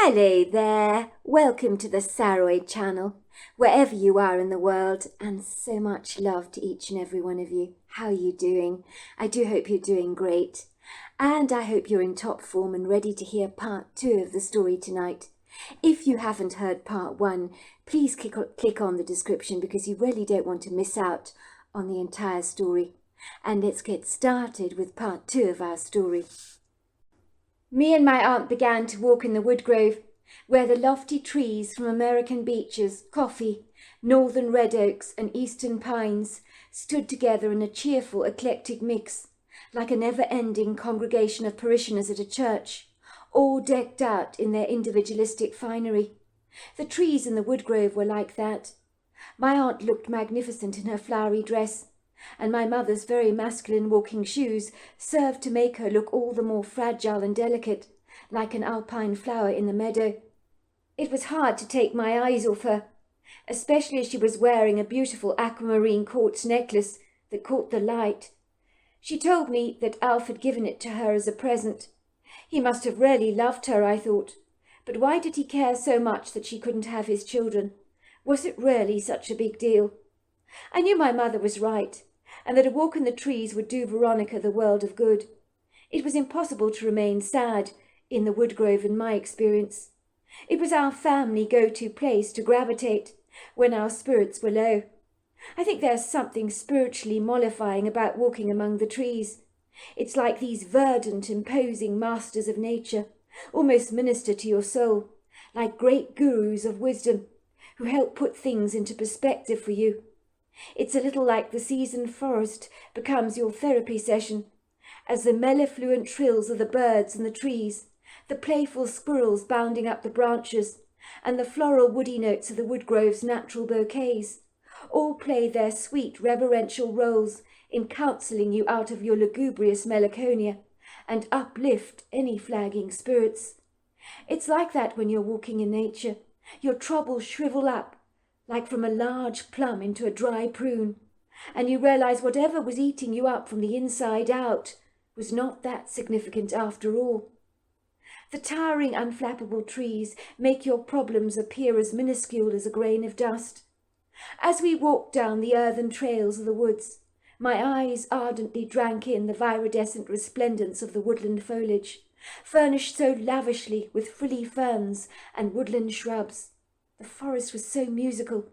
Hello there, welcome to the Saroy channel, wherever you are in the world, and so much love to each and every one of you. How are you doing? I do hope you're doing great, and I hope you're in top form and ready to hear part 2 of the story tonight. If you haven't heard part 1, please click on the description because you really don't want to miss out on the entire story. And let's get started with part 2 of our story. Me and my aunt began to walk in the woodgrove, where the lofty trees from American beeches, coffee, northern red oaks and eastern pines stood together in a cheerful, eclectic mix, like a never-ending congregation of parishioners at a church, all decked out in their individualistic finery. The trees in the woodgrove were like that. My aunt looked magnificent in her flowery dress, and my mother's very masculine walking shoes served to make her look all the more fragile and delicate, like an alpine flower in the meadow. It was hard to take my eyes off her, especially as she was wearing a beautiful aquamarine quartz necklace that caught the light. She told me that Alf had given it to her as a present. He must have really loved her, I thought, but why did he care so much that she couldn't have his children? Was it really such a big deal? I knew my mother was right, and that a walk in the trees would do Veronica the world of good. It was impossible to remain sad in the woodgrove in my experience. It was our family go-to place to gravitate when our spirits were low. I think there's something spiritually mollifying about walking among the trees. It's like these verdant, imposing masters of nature almost minister to your soul, like great gurus of wisdom who help put things into perspective for you. It's a little like the seasoned forest becomes your therapy session, as the mellifluent trills of the birds in the trees, the playful squirrels bounding up the branches, and the floral woody notes of the woodgrove's natural bouquets, all play their sweet reverential roles in counselling you out of your lugubrious melancholia and uplift any flagging spirits. It's like that when you're walking in nature. Your troubles shrivel up, like from a large plum into a dry prune, and you realize whatever was eating you up from the inside out was not that significant after all. The towering, unflappable trees make your problems appear as minuscule as a grain of dust. As we walked down the earthen trails of the woods, my eyes ardently drank in the viridescent resplendence of the woodland foliage, furnished so lavishly with frilly ferns and woodland shrubs. The forest was so musical,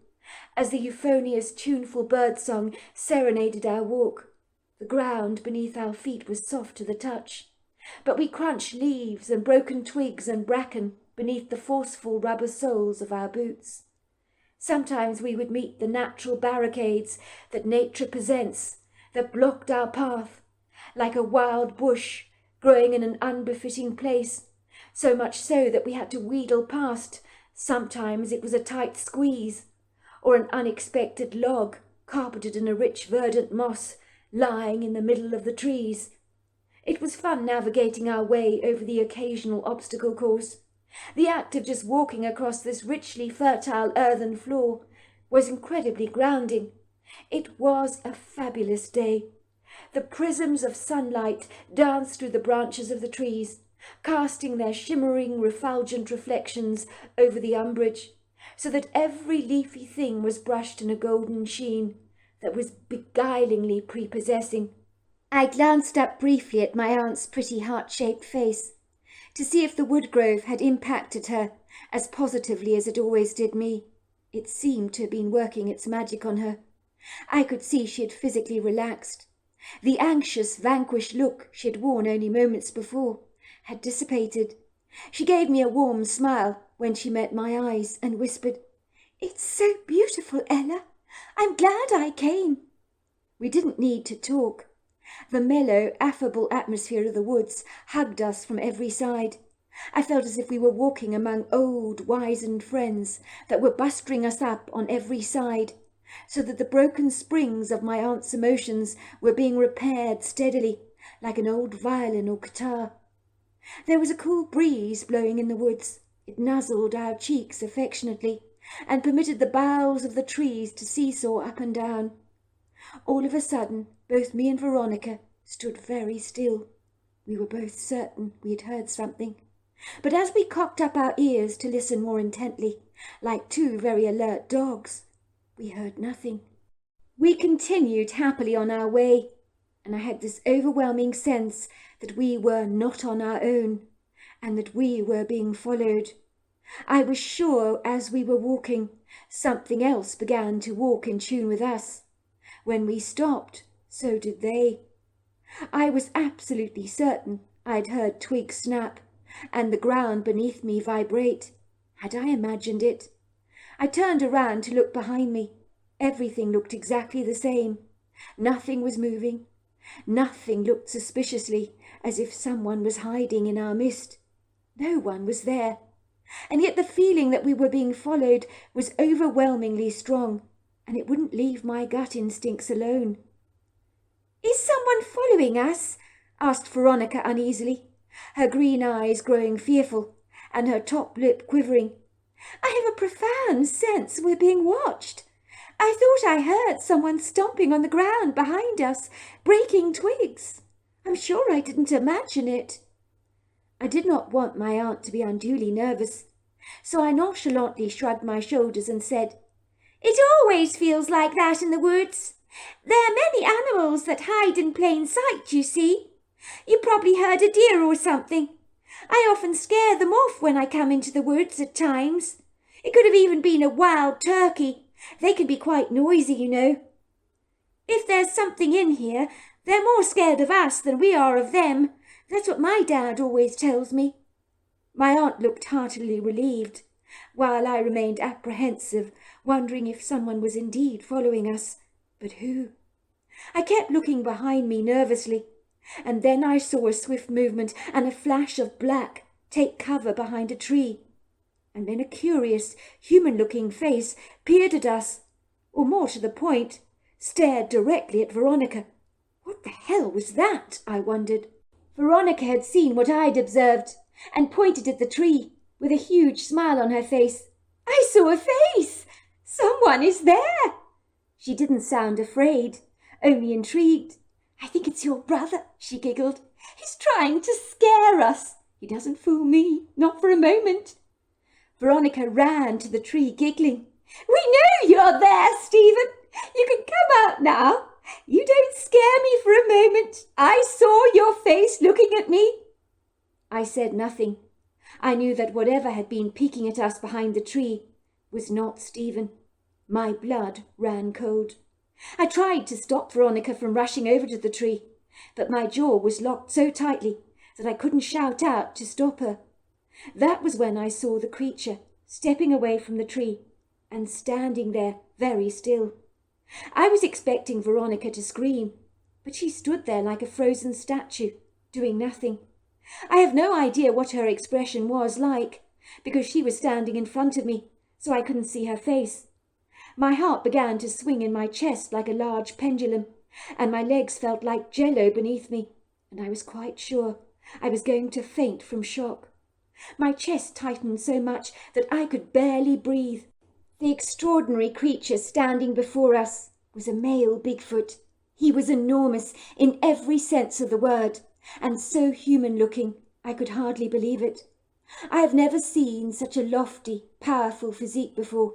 as the euphonious, tuneful birdsong serenaded our walk. The ground beneath our feet was soft to the touch, but we crunched leaves and broken twigs and bracken beneath the forceful rubber soles of our boots. Sometimes we would meet the natural barricades that nature presents that blocked our path, like a wild bush growing in an unbefitting place, so much so that we had to wheedle past. Sometimes it was a tight squeeze, or an unexpected log carpeted in a rich verdant moss lying in the middle of the trees. It was fun navigating our way over the occasional obstacle course. The act of just walking across this richly fertile earthen floor was incredibly grounding. It was a fabulous day. The prisms of sunlight danced through the branches of the trees, casting their shimmering, refulgent reflections over the umbrage, so that every leafy thing was brushed in a golden sheen that was beguilingly prepossessing. I glanced up briefly at my aunt's pretty heart-shaped face, to see if the woodgrove had impacted her as positively as it always did me. It seemed to have been working its magic on her. I could see she had physically relaxed. The anxious, vanquished look she had worn only moments before had dissipated. She gave me a warm smile when she met my eyes and whispered, "It's so beautiful, Ella. I'm glad I came." We didn't need to talk. The mellow, affable atmosphere of the woods hugged us from every side. I felt as if we were walking among old, wizened friends that were bustering us up on every side, so that the broken springs of my aunt's emotions were being repaired steadily, like an old violin or guitar. There was a cool breeze blowing in the woods. It nuzzled our cheeks affectionately, and permitted the boughs of the trees to seesaw up and down. All of a sudden, both me and Veronica stood very still. We were both certain we had heard something. But as we cocked up our ears to listen more intently, like two very alert dogs, we heard nothing. We continued happily on our way, and I had this overwhelming sense that we were not on our own, and that we were being followed. I was sure as we were walking, something else began to walk in tune with us. When we stopped, so did they. I was absolutely certain I'd heard twigs snap, and the ground beneath me vibrate. Had I imagined it? I turned around to look behind me. Everything looked exactly the same. Nothing was moving. Nothing looked suspiciously as if someone was hiding in our midst. No one was there. And yet the feeling that we were being followed was overwhelmingly strong, and it wouldn't leave my gut instincts alone. "Is someone following us?" asked Veronica uneasily, her green eyes growing fearful and her top lip quivering. "I have a profound sense we're being watched. I thought I heard someone stomping on the ground behind us, breaking twigs. I'm sure I didn't imagine it." I did not want my aunt to be unduly nervous, so I nonchalantly shrugged my shoulders and said, "It always feels like that in the woods. There are many animals that hide in plain sight, you see. You probably heard a deer or something. I often scare them off when I come into the woods at times. It could have even been a wild turkey. They can be quite noisy, you know. If there's something in here, they're more scared of us than we are of them. That's what my dad always tells me." My aunt looked heartily relieved, while I remained apprehensive, wondering if someone was indeed following us. But who? I kept looking behind me nervously, and then I saw a swift movement and a flash of black take cover behind a tree. And then a curious, human-looking face peered at us, or more to the point, stared directly at Veronica. What the hell was that, I wondered. Veronica had seen what I'd observed, and pointed at the tree, with a huge smile on her face. "I saw a face! Someone is there!" She didn't sound afraid, only intrigued. "I think it's your brother," she giggled. "He's trying to scare us. He doesn't fool me, not for a moment." Veronica ran to the tree, giggling. "We know you're there, Stephen. You can come out now. You don't scare me for a moment. I saw your face looking at me." I said nothing. I knew that whatever had been peeking at us behind the tree was not Stephen. My blood ran cold. I tried to stop Veronica from rushing over to the tree, but my jaw was locked so tightly that I couldn't shout out to stop her. That was when I saw the creature stepping away from the tree and standing there very still. I was expecting Veronica to scream, but she stood there like a frozen statue, doing nothing. I have no idea what her expression was like, because she was standing in front of me, so I couldn't see her face. My heart began to swing in my chest like a large pendulum, and my legs felt like jello beneath me, and I was quite sure I was going to faint from shock. My chest tightened so much that I could barely breathe. The extraordinary creature standing before us was a male Bigfoot. He was enormous in every sense of the word, and so human-looking I could hardly believe it. I have never seen such a lofty, powerful physique before,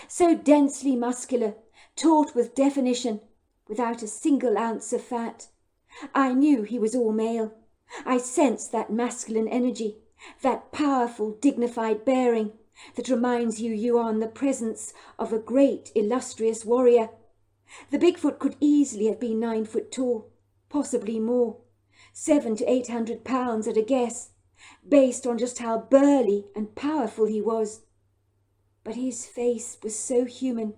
so densely muscular, taut with definition, without a single ounce of fat. I knew he was all male. I sensed that masculine energy, that powerful, dignified bearing that reminds you are in the presence of a great, illustrious warrior. The Bigfoot could easily have been 9 foot tall, possibly more, 700 to 800 pounds at a guess, based on just how burly and powerful he was. But his face was so human,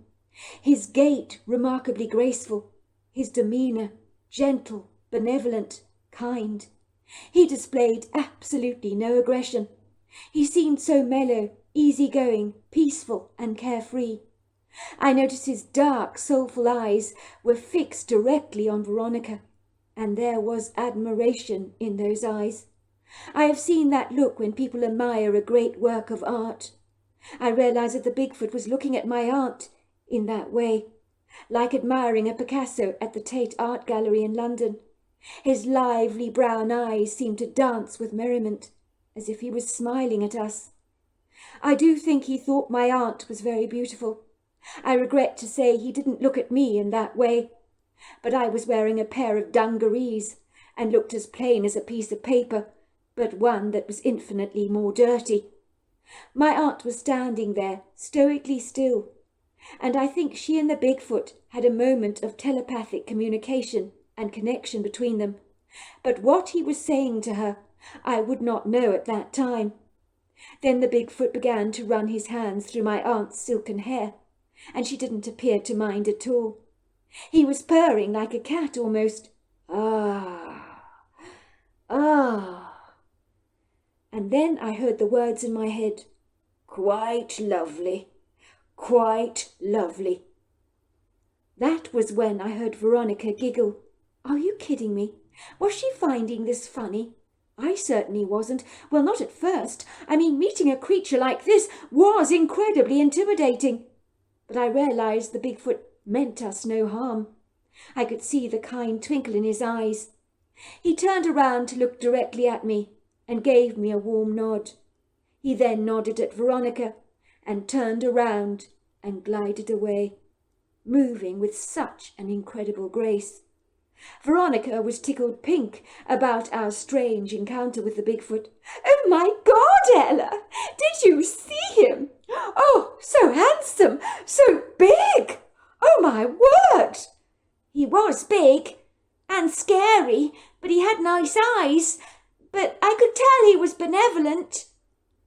his gait remarkably graceful, his demeanour gentle, benevolent, kind. He displayed absolutely no aggression. He seemed so mellow, easy-going, peaceful and carefree. I noticed his dark, soulful eyes were fixed directly on Veronica, and there was admiration in those eyes. I have seen that look when people admire a great work of art. I realized that the Bigfoot was looking at my aunt in that way, like admiring a Picasso at the Tate Art Gallery in London. His lively brown eyes seemed to dance with merriment, as if he was smiling at us. I do think he thought my aunt was very beautiful. I regret to say he didn't look at me in that way, but I was wearing a pair of dungarees and looked as plain as a piece of paper, but one that was infinitely more dirty. My aunt was standing there, stoically still, and I think she and the Bigfoot had a moment of telepathic communication and connection between them. But what he was saying to her, I would not know at that time. Then the Bigfoot began to run his hands through my aunt's silken hair, and she didn't appear to mind at all. He was purring like a cat almost. Ah, ah. And then I heard the words in my head, quite lovely, quite lovely. That was when I heard Veronica giggle. Are you kidding me? Was she finding this funny? I certainly wasn't. Well, not at first. I mean, meeting a creature like this was incredibly intimidating. But I realized the Bigfoot meant us no harm. I could see the kind twinkle in his eyes. He turned around to look directly at me and gave me a warm nod. He then nodded at Veronica and turned around and glided away, moving with such an incredible grace. Veronica was tickled pink about our strange encounter with the Bigfoot. Oh, my God, Ella! Did you see him? Oh, so handsome, so big! Oh, my word! He was big and scary, but he had nice eyes. But I could tell he was benevolent.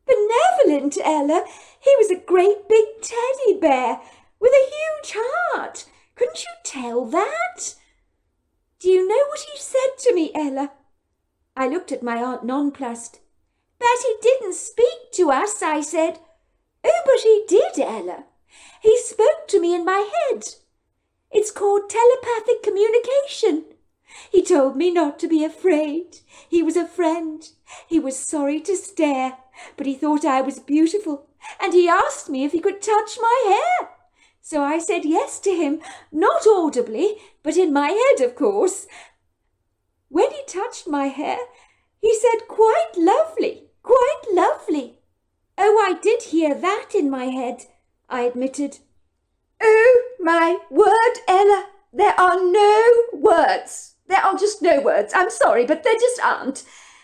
Benevolent, Ella? He was a great big teddy bear with a huge heart. Couldn't you tell that? Do you know what he said to me, Ella? I looked at my aunt nonplussed. But he didn't speak to us, I said. Oh, but he did, Ella. He spoke to me in my head. It's called telepathic communication. He told me not to be afraid. He was a friend. He was sorry to stare, but he thought I was beautiful, and he asked me if he could touch my hair. So I said yes to him, not audibly, but in my head, of course. When he touched my hair, he said, quite lovely, quite lovely. Oh, I did hear that in my head, I admitted. Oh, my word, Ella, there are no words. There are just no words. I'm sorry, but there just aren't.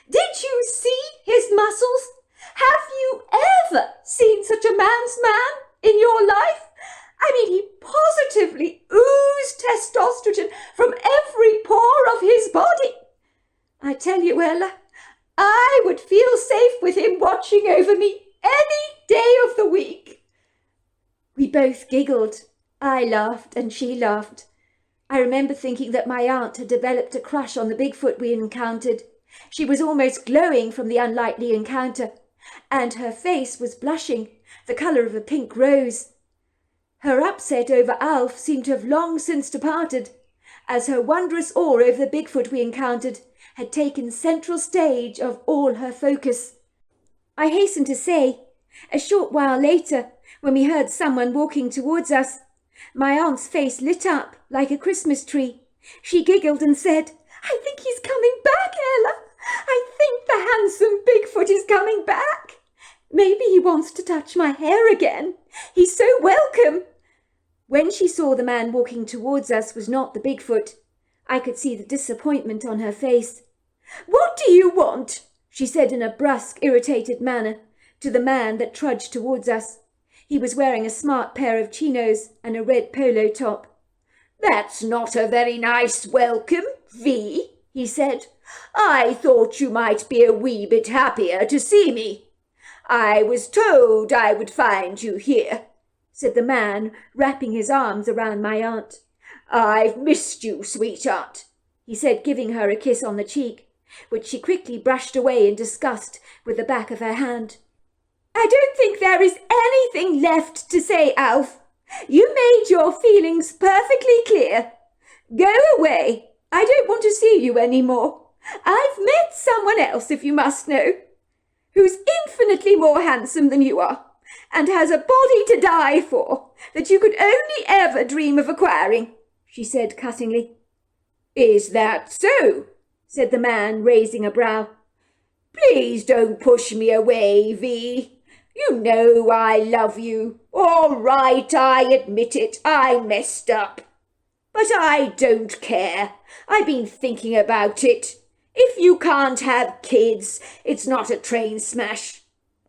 Did you see his muscles? Have you ever seen such a man's man in your life? I mean, he positively oozed testosterone from every pore of his body. I tell you, Ella, I would feel safe with him watching over me any day of the week. We both giggled. I laughed and she laughed. I remember thinking that my aunt had developed a crush on the Bigfoot we encountered. She was almost glowing from the unlikely encounter, and her face was blushing, the colour of a pink rose. Her upset over Alf seemed to have long since departed, as her wondrous awe over the Bigfoot we encountered had taken central stage of all her focus. I hasten to say, a short while later, when we heard someone walking towards us, my aunt's face lit up like a Christmas tree. She giggled and said, I think he's coming back, Ella. I think the handsome Bigfoot is coming back. Maybe he wants to touch my hair again. He's so welcome. When she saw the man walking towards us was not the Bigfoot, I could see the disappointment on her face. What do you want? She said in a brusque, irritated manner to the man that trudged towards us. He was wearing a smart pair of chinos and a red polo top. That's not a very nice welcome, V, he said. I thought you might be a wee bit happier to see me. I was told I would find you here, said the man, wrapping his arms around my aunt. I've missed you, sweetheart, he said, giving her a kiss on the cheek, which she quickly brushed away in disgust with the back of her hand. I don't think there is anything left to say, Alf. You made your feelings perfectly clear. Go away. I don't want to see you any more. I've met someone else, if you must know, who's infinitely more handsome than you are, and has a body to die for that you could only ever dream of acquiring, she said cuttingly. Is that so? Said the man, raising a brow. Please don't push me away, V. You know I love you. All right, I admit it, I messed up. But I don't care. I've been thinking about it. If you can't have kids, it's not a train smash.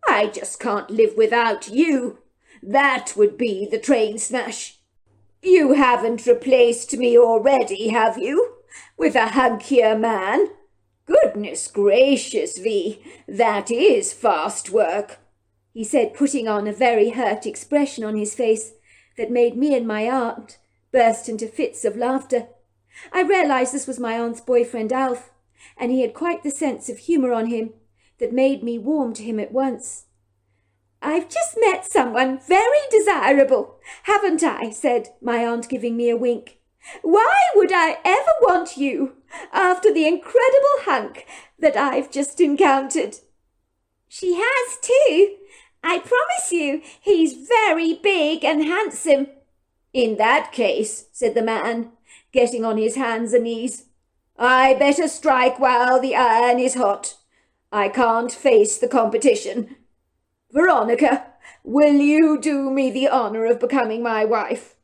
I just can't live without you. That would be the train smash. You haven't replaced me already, have you? With a hunkier man? Goodness gracious, V, that is fast work, he said, putting on a very hurt expression on his face that made me and my aunt burst into fits of laughter. I realized this was my aunt's boyfriend Alf, and he had quite the sense of humour on him that made me warm to him at once. "I've just met someone very desirable, haven't I?" said my aunt, giving me a wink. "Why would I ever want you after the incredible hunk that I've just encountered?" "She has too. I promise you, he's very big and handsome." "In that case," said the man, getting on his hands and knees, "I better strike while the iron is hot. I can't face the competition. Veronica, will you do me the honour of becoming my wife?"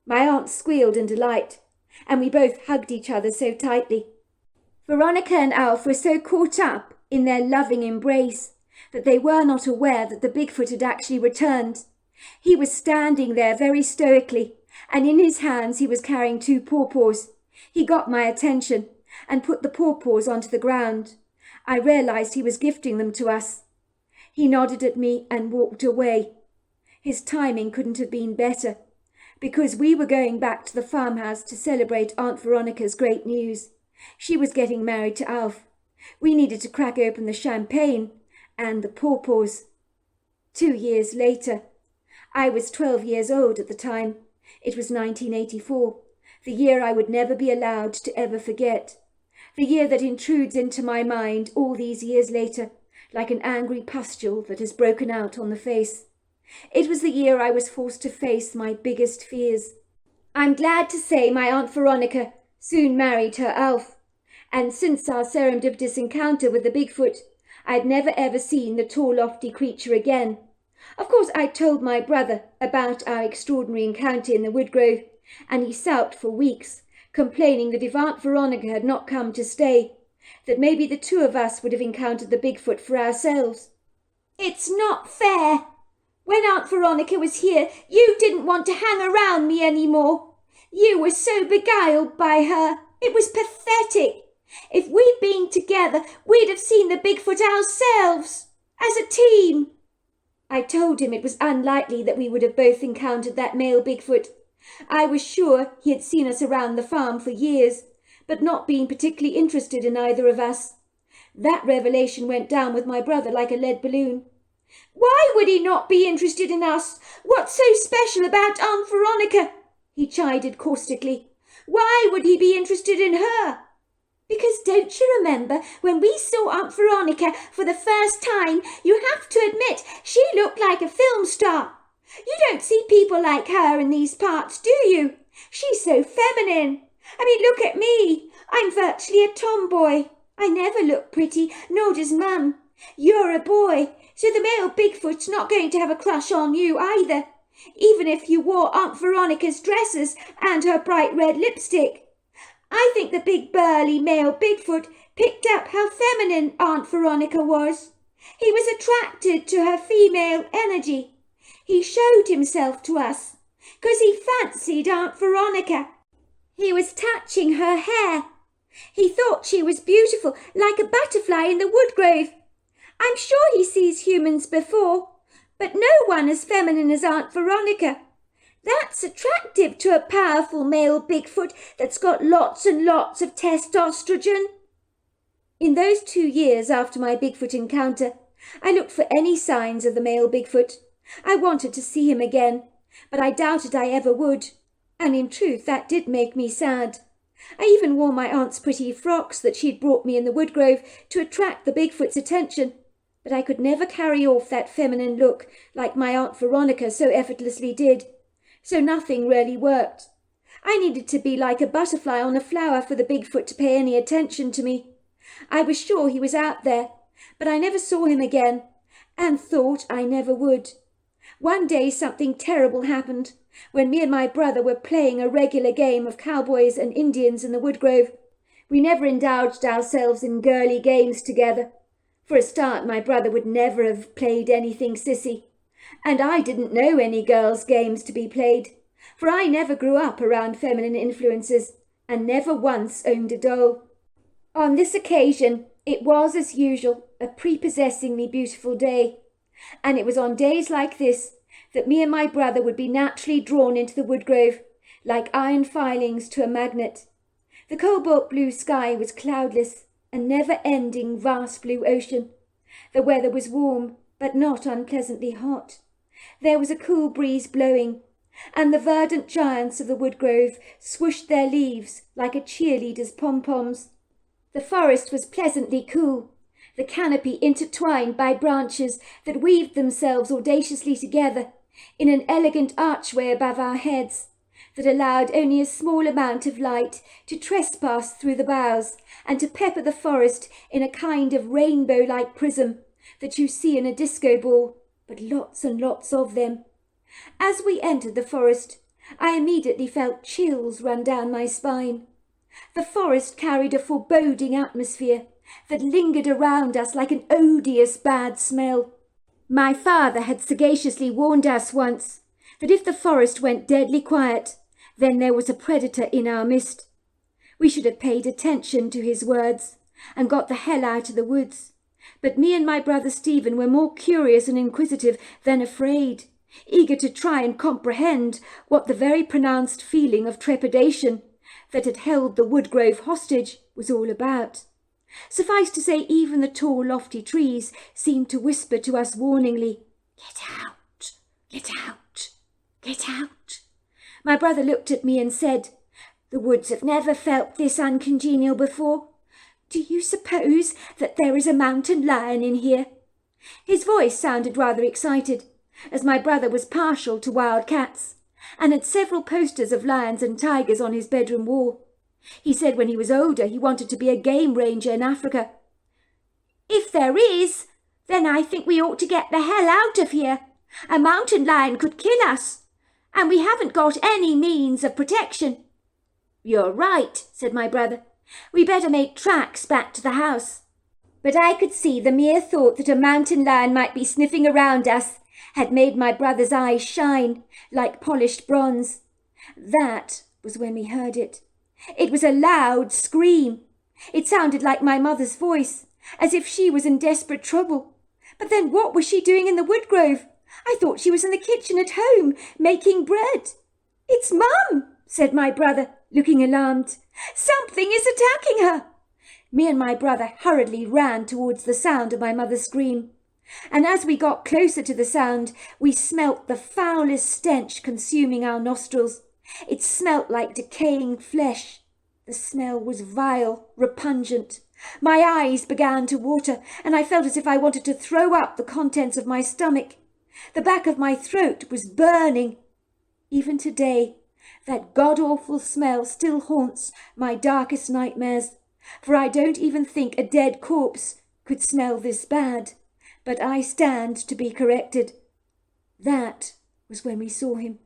My aunt squealed in delight, and we both hugged each other so tightly. Veronica and Alf were so caught up in their loving embrace that they were not aware that the Bigfoot had actually returned. He was standing there very stoically, and in his hands he was carrying 2 pawpaws. He got my attention and put the pawpaws onto the ground. I realized he was gifting them to us. He nodded at me and walked away. His timing couldn't have been better, because we were going back to the farmhouse to celebrate Aunt Veronica's great news. She was getting married to Alf. We needed to crack open the champagne and the pawpaws. 2 years later. I was 12 years old at the time. It was 1984, the year I would never be allowed to ever forget. The year that intrudes into my mind all these years later, like an angry pustule that has broken out on the face. It was the year I was forced to face my biggest fears. I'm glad to say my Aunt Veronica soon married her Alf, and since our serendipitous encounter with the Bigfoot, I'd never ever seen the tall, lofty creature again. Of course, I told my brother about our extraordinary encounter in the woodgrove, and he sulked for weeks, complaining that if Aunt Veronica had not come to stay, that maybe the 2 of us would have encountered the Bigfoot for ourselves. "It's not fair. When Aunt Veronica was here, you didn't want to hang around me any more. You were so beguiled by her. It was pathetic. If we'd been together, we'd have seen the Bigfoot ourselves, as a team." I told him it was unlikely that we would have both encountered that male Bigfoot. I was sure he had seen us around the farm for years, but not been particularly interested in either of us. That revelation went down with my brother like a lead balloon. "Why would he not be interested in us? What's so special about Aunt Veronica?" he chided caustically. "Why would he be interested in her?" "Because don't you remember when we saw Aunt Veronica for the first time, you have to admit she looked like a film star. You don't see people like her in these parts, do you? She's so feminine. I mean, look at me. I'm virtually a tomboy. I never look pretty, nor does Mum. You're a boy, so the male Bigfoot's not going to have a crush on you either, even if you wore Aunt Veronica's dresses and her bright red lipstick. I think the big burly male Bigfoot picked up how feminine Aunt Veronica was. He was attracted to her female energy. He showed himself to us, 'cause he fancied Aunt Veronica. He was touching her hair. He thought she was beautiful, like a butterfly in the woodgrove. I'm sure he sees humans before, but no one as feminine as Aunt Veronica. That's attractive to a powerful male Bigfoot that's got lots and lots of testosterone." In those 2 years after my Bigfoot encounter, I looked for any signs of the male Bigfoot. I wanted to see him again, but I doubted I ever would, and in truth that did make me sad. I even wore my aunt's pretty frocks that she'd brought me in the woodgrove to attract the Bigfoot's attention, but I could never carry off that feminine look like my Aunt Veronica so effortlessly did. So nothing really worked. I needed to be like a butterfly on a flower for the Bigfoot to pay any attention to me. I was sure he was out there, But I never saw him again, and thought I never would. One day something terrible happened, when me and my brother were playing a regular game of cowboys and Indians in the woodgrove. We never indulged ourselves in girly games together. For a start, my brother would never have played anything sissy, and I didn't know any girls' games to be played, for I never grew up around feminine influences, and never once owned a doll. On this occasion, it was, as usual, a prepossessingly beautiful day, and it was on days like this that me and my brother would be naturally drawn into the woodgrove, like iron filings to a magnet. The cobalt blue sky was cloudless, a never-ending vast blue ocean. The weather was warm, but not unpleasantly hot. There was a cool breeze blowing, and the verdant giants of the woodgrove swooshed their leaves like a cheerleader's pom-poms. The forest was pleasantly cool, the canopy intertwined by branches that weaved themselves audaciously together in an elegant archway above our heads that allowed only a small amount of light to trespass through the boughs and to pepper the forest in a kind of rainbow-like prism that you see in a disco ball, but lots and lots of them. As we entered the forest, I immediately felt chills run down my spine. The forest carried a foreboding atmosphere that lingered around us like an odious bad smell. My father had sagaciously warned us once that if the forest went deadly quiet, then there was a predator in our midst. We should have paid attention to his words and got the hell out of the woods. But me and my brother Stephen were more curious and inquisitive than afraid, eager to try and comprehend what the very pronounced feeling of trepidation that had held the woodgrove hostage was all about. Suffice to say, even the tall, lofty trees seemed to whisper to us warningly, "Get out, get out, get out." My brother looked at me and said, "The woods have never felt this uncongenial before. Do you suppose that there is a mountain lion in here?" His voice sounded rather excited, as my brother was partial to wild cats, and had several posters of lions and tigers on his bedroom wall. He said when he was older he wanted to be a game ranger in Africa. "If there is, then I think we ought to get the hell out of here. A mountain lion could kill us, and we haven't got any means of protection." "You're right," said my brother. "We better make tracks back to the house." But I could see the mere thought that a mountain lion might be sniffing around us had made my brother's eyes shine like polished bronze. That was when we heard it. It was a loud scream. It sounded like my mother's voice, as if she was in desperate trouble. But then what was she doing in the woodgrove? I thought she was in the kitchen at home, making bread. "It's Mum," said my brother, looking alarmed. "Something is attacking her." Me and my brother hurriedly ran towards the sound of my mother's scream, and as we got closer to the sound, we smelt the foulest stench consuming our nostrils. It smelt like decaying flesh. The smell was vile, repugnant. My eyes began to water, and I felt as if I wanted to throw up the contents of my stomach. The back of my throat was burning. Even today, that god-awful smell still haunts my darkest nightmares, for I don't even think a dead corpse could smell this bad. But I stand to be corrected. That was when we saw him.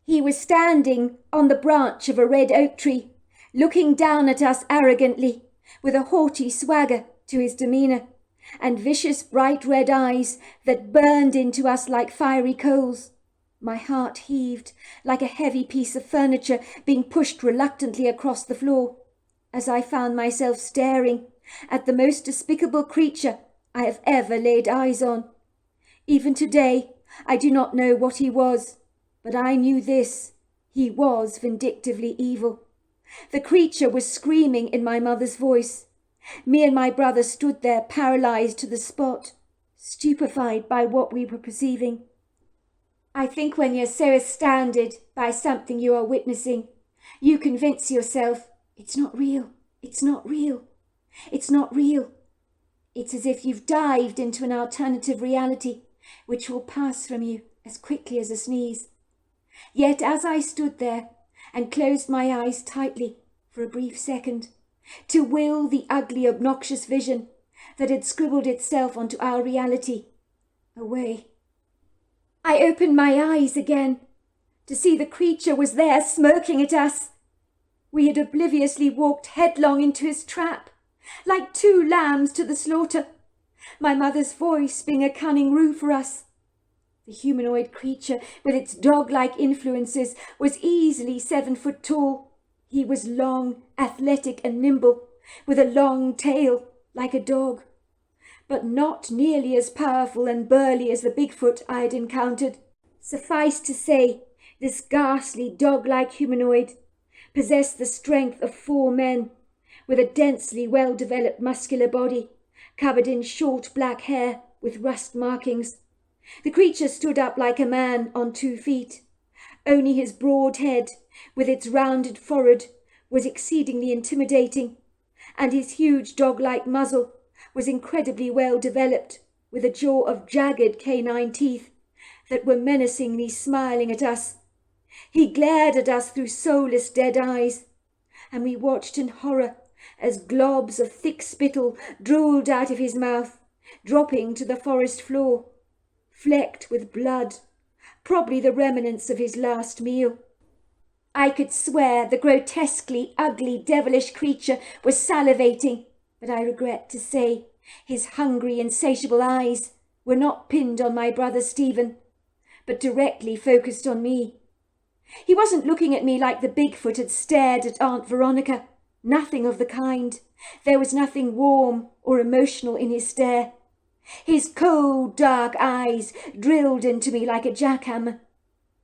He was standing on the branch of a red oak tree, looking down at us arrogantly, with a haughty swagger to his demeanour, and vicious bright red eyes that burned into us like fiery coals. My heart heaved like a heavy piece of furniture being pushed reluctantly across the floor, as I found myself staring at the most despicable creature I have ever laid eyes on. Even today I do not know what he was, but I knew this: he was vindictively evil. The creature was screaming in my mother's voice. Me and my brother stood there paralysed to the spot, stupefied by what we were perceiving. I think when you're so astounded by something you are witnessing, you convince yourself, it's not real, it's not real, it's not real. It's as if you've dived into an alternative reality which will pass from you as quickly as a sneeze. Yet as I stood there and closed my eyes tightly for a brief second, to will the ugly, obnoxious vision that had scribbled itself onto our reality, away. I opened my eyes again to see the creature was there smirking at us. We had obliviously walked headlong into his trap, like two lambs to the slaughter, my mother's voice being a cunning ruse for us. The humanoid creature, with its dog-like influences, was easily 7 foot tall. He was long, athletic and nimble, with a long tail, like a dog, but not nearly as powerful and burly as the Bigfoot I had encountered. Suffice to say, this ghastly dog-like humanoid possessed the strength of 4 men, with a densely well-developed muscular body, covered in short black hair with rust markings. The creature stood up like a man on 2 feet. Only his broad head, with its rounded forehead, was exceedingly intimidating, and his huge dog-like muzzle was incredibly well developed, with a jaw of jagged canine teeth that were menacingly smiling at us. He glared at us through soulless dead eyes, and we watched in horror as globs of thick spittle drooled out of his mouth, dropping to the forest floor, flecked with blood, probably the remnants of his last meal. I could swear the grotesquely ugly, devilish creature was salivating, but I regret to say his hungry, insatiable eyes were not pinned on my brother Stephen, but directly focused on me. He wasn't looking at me like the Bigfoot had stared at Aunt Veronica. Nothing of the kind. There was nothing warm or emotional in his stare. His cold, dark eyes drilled into me like a jackhammer,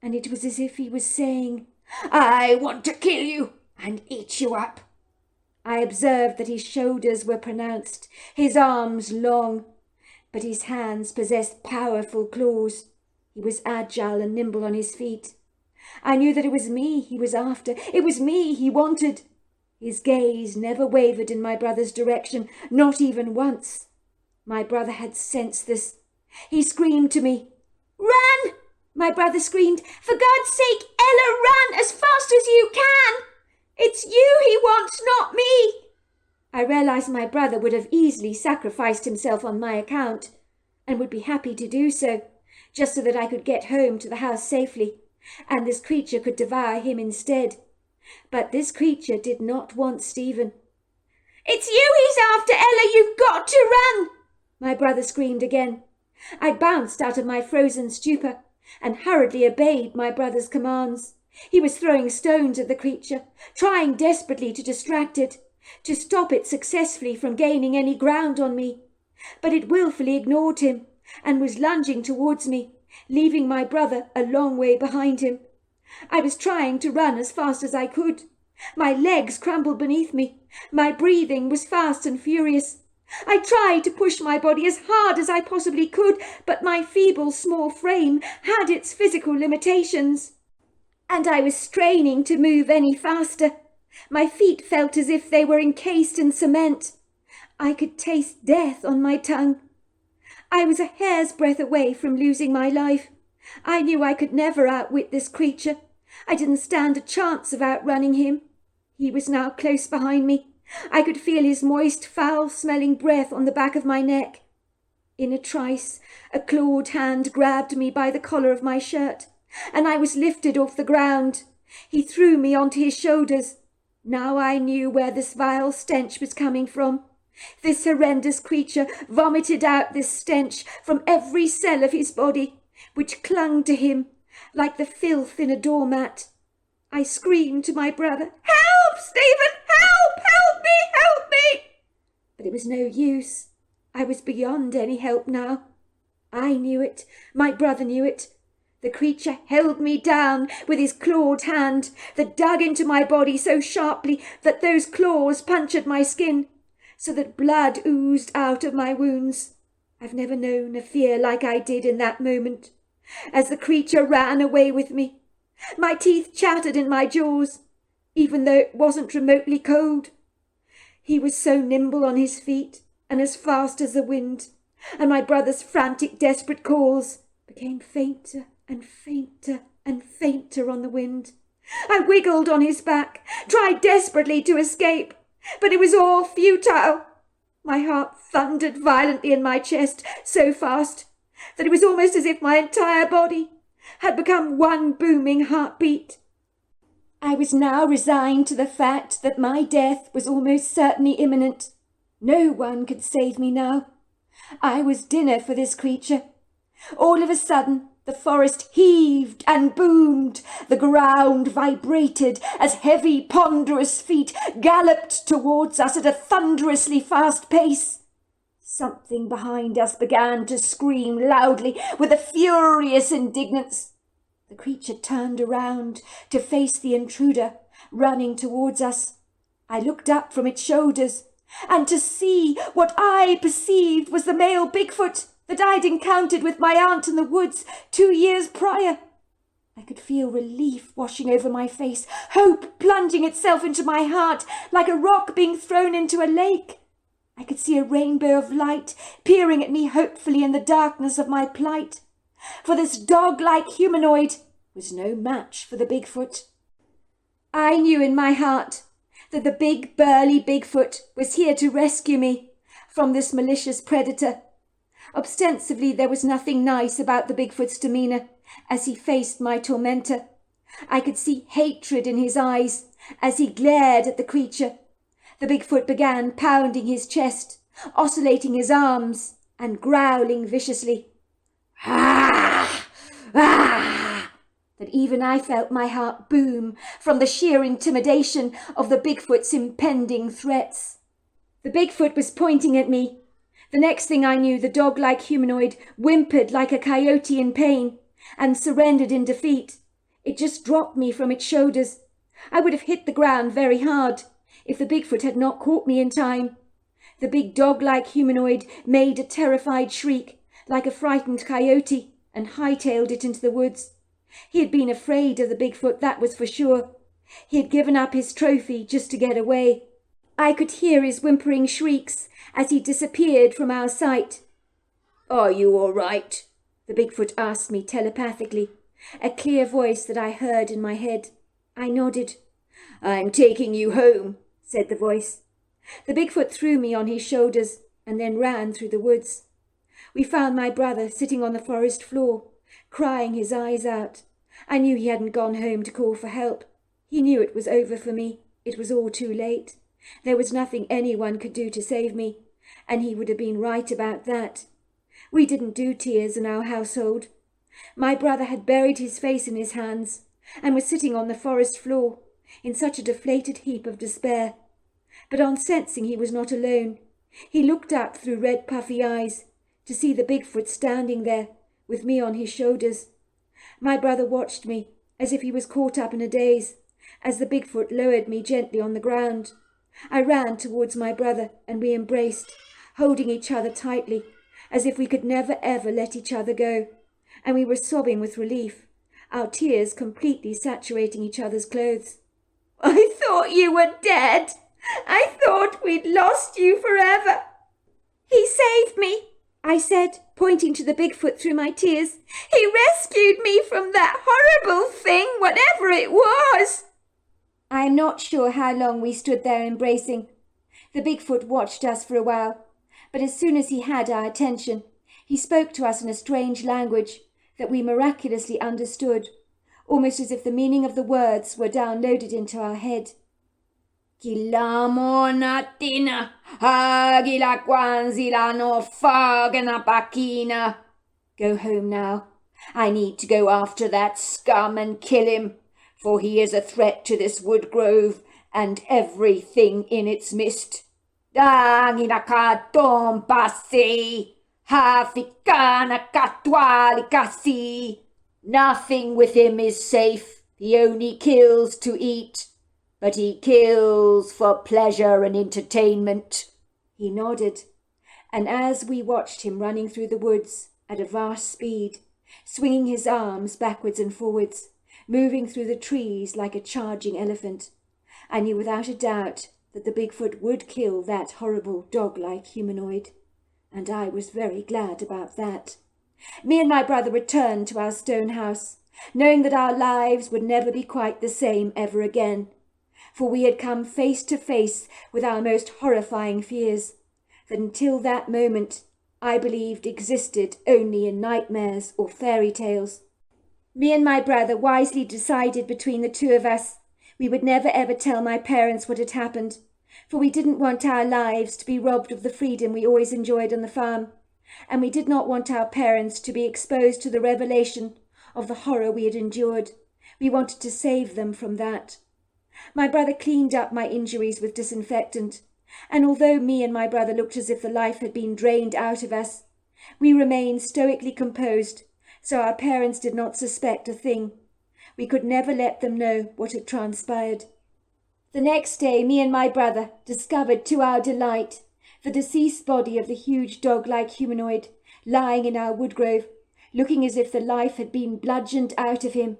and it was as if he was saying, "I want to kill you and eat you up." I observed that his shoulders were pronounced, his arms long, but his hands possessed powerful claws. He was agile and nimble on his feet. I knew that it was me he was after. It was me he wanted. His gaze never wavered in my brother's direction, not even once. My brother had sensed this. He screamed to me. "Run!" my brother screamed. "For God's sake, Ella, run as fast as you can! It's you he wants, not me!" I realized my brother would have easily sacrificed himself on my account, and would be happy to do so, just so that I could get home to the house safely, and this creature could devour him instead. But this creature did not want Stephen. "It's you he's after, Ella! You've got to run!" my brother screamed again. I bounced out of my frozen stupor and hurriedly obeyed my brother's commands. He was throwing stones at the creature, trying desperately to distract it, to stop it successfully from gaining any ground on me. But it willfully ignored him and was lunging towards me, leaving my brother a long way behind him. I was trying to run as fast as I could. My legs crumbled beneath me. My breathing was fast and furious. I tried to push my body as hard as I possibly could, but my feeble small frame had its physical limitations, and I was straining to move any faster. My feet felt as if they were encased in cement. I could taste death on my tongue. I was a hair's breadth away from losing my life. I knew I could never outwit this creature. I didn't stand a chance of outrunning him. He was now close behind me. I could feel his moist, foul-smelling breath on the back of my neck. In a trice, a clawed hand grabbed me by the collar of my shirt, and I was lifted off the ground. He threw me onto his shoulders. Now I knew where this vile stench was coming from. This horrendous creature vomited out this stench from every cell of his body, which clung to him like the filth in a doormat. I screamed to my brother, "Help, Stephen! Help! Help me! Help me!" But it was no use. I was beyond any help now. I knew it. My brother knew it. The creature held me down with his clawed hand that dug into my body so sharply that those claws punctured my skin, so that blood oozed out of my wounds. I've never known a fear like I did in that moment, as the creature ran away with me. My teeth chattered in my jaws, even though it wasn't remotely cold. He was so nimble on his feet and as fast as the wind, and my brother's frantic, desperate calls became fainter and fainter and fainter on the wind. I wiggled on his back, tried desperately to escape, but it was all futile. My heart thundered violently in my chest so fast that it was almost as if my entire body had become one booming heartbeat. I was now resigned to the fact that my death was almost certainly imminent. No one could save me now. I was dinner for this creature. All of a sudden, the forest heaved and boomed. The ground vibrated as heavy, ponderous feet galloped towards us at a thunderously fast pace. Something behind us began to scream loudly with a furious indignance. The creature turned around to face the intruder, running towards us. I looked up from its shoulders, and to see what I perceived was the male Bigfoot that I'd encountered with my aunt in the woods 2 years prior. I could feel relief washing over my face, hope plunging itself into my heart like a rock being thrown into a lake. I could see a rainbow of light peering at me hopefully in the darkness of my plight, for this dog-like humanoid was no match for the Bigfoot. I knew in my heart that the big burly Bigfoot was here to rescue me from this malicious predator. Ostensibly there was nothing nice about the Bigfoot's demeanour as he faced my tormentor. I could see hatred in his eyes as he glared at the creature. The Bigfoot began pounding his chest, oscillating his arms, and growling viciously. Ah! Ah! That even I felt my heart boom from the sheer intimidation of the Bigfoot's impending threats. The Bigfoot was pointing at me. The next thing I knew, the dog-like humanoid whimpered like a coyote in pain and surrendered in defeat. It just dropped me from its shoulders. I would have hit the ground very hard if the Bigfoot had not caught me in time. The big dog-like humanoid made a terrified shriek like a frightened coyote and hightailed it into the woods. He had been afraid of the Bigfoot, that was for sure. He had given up his trophy just to get away. I could hear his whimpering shrieks as he disappeared from our sight. "Are you all right?" the Bigfoot asked me telepathically, a clear voice that I heard in my head. I nodded. "I'm taking you home," said the voice. The Bigfoot threw me on his shoulders and then ran through the woods. We found my brother sitting on the forest floor, crying his eyes out. I knew he hadn't gone home to call for help. He knew it was over for me. It was all too late. There was nothing anyone could do to save me, and he would have been right about that. We didn't do tears in our household. My brother had buried his face in his hands and was sitting on the forest floor in such a deflated heap of despair. But on sensing he was not alone, he looked up through red puffy eyes to see the Bigfoot standing there with me on his shoulders. My brother watched me as if he was caught up in a daze as the Bigfoot lowered me gently on the ground. I ran towards my brother and we embraced, holding each other tightly as if we could never ever let each other go, and we were sobbing with relief, our tears completely saturating each other's clothes. "I thought you were dead. I thought we'd lost you forever." "He saved me," I said, pointing to the Bigfoot through my tears. "He rescued me from that horrible thing, whatever it was." I am not sure how long we stood there embracing. The Bigfoot watched us for a while, but as soon as he had our attention, he spoke to us in a strange language that we miraculously understood, almost as if the meaning of the words were downloaded into our head. "Kilamo natina, agila kwanzila no fagana pakina." Go home now. I need to go after that scum and kill him, for he is a threat to this wood grove and everything in its midst. Dangina katom pasi, hafikana katwali kasi. Nothing with him is safe. He only kills to eat, but he kills for pleasure and entertainment." He nodded, and as we watched him running through the woods at a vast speed, swinging his arms backwards and forwards, moving through the trees like a charging elephant, I knew without a doubt that the Bigfoot would kill that horrible dog-like humanoid, and I was very glad about that. Me and my brother returned to our stone house, knowing that our lives would never be quite the same ever again, for we had come face to face with our most horrifying fears, that until that moment I believed existed only in nightmares or fairy tales. Me and my brother wisely decided between the two of us we would never ever tell my parents what had happened, for we didn't want our lives to be robbed of the freedom we always enjoyed on the farm, and we did not want our parents to be exposed to the revelation of the horror we had endured. We wanted to save them from that. My brother cleaned up my injuries with disinfectant, and although me and my brother looked as if the life had been drained out of us, we remained stoically composed, so our parents did not suspect a thing. We could never let them know what had transpired. The next day, me and my brother discovered, to our delight, the deceased body of the huge dog-like humanoid lying in our woodgrove, looking as if the life had been bludgeoned out of him.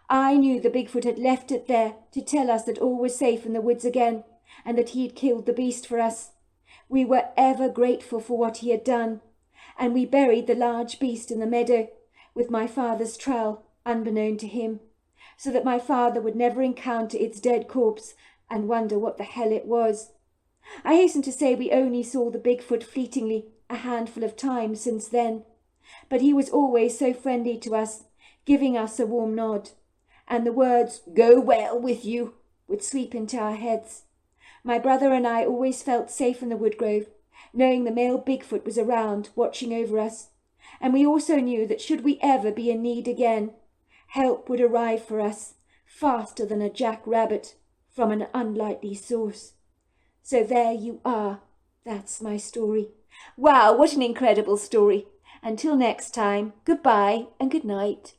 I knew the Bigfoot had left it there to tell us that all was safe in the woods again, and that he had killed the beast for us. We were ever grateful for what he had done, and we buried the large beast in the meadow with my father's trowel, unbeknown to him, so that my father would never encounter its dead corpse and wonder what the hell it was. I hasten to say we only saw the Bigfoot fleetingly a handful of times since then, but he was always so friendly to us, giving us a warm nod, and the words, "Go well with you," would sweep into our heads. My brother and I always felt safe in the woodgrove, knowing the male Bigfoot was around, watching over us, and we also knew that should we ever be in need again, help would arrive for us faster than a jackrabbit from an unlikely source. So there you are. That's my story. Wow, what an incredible story. Until next time, goodbye and good night.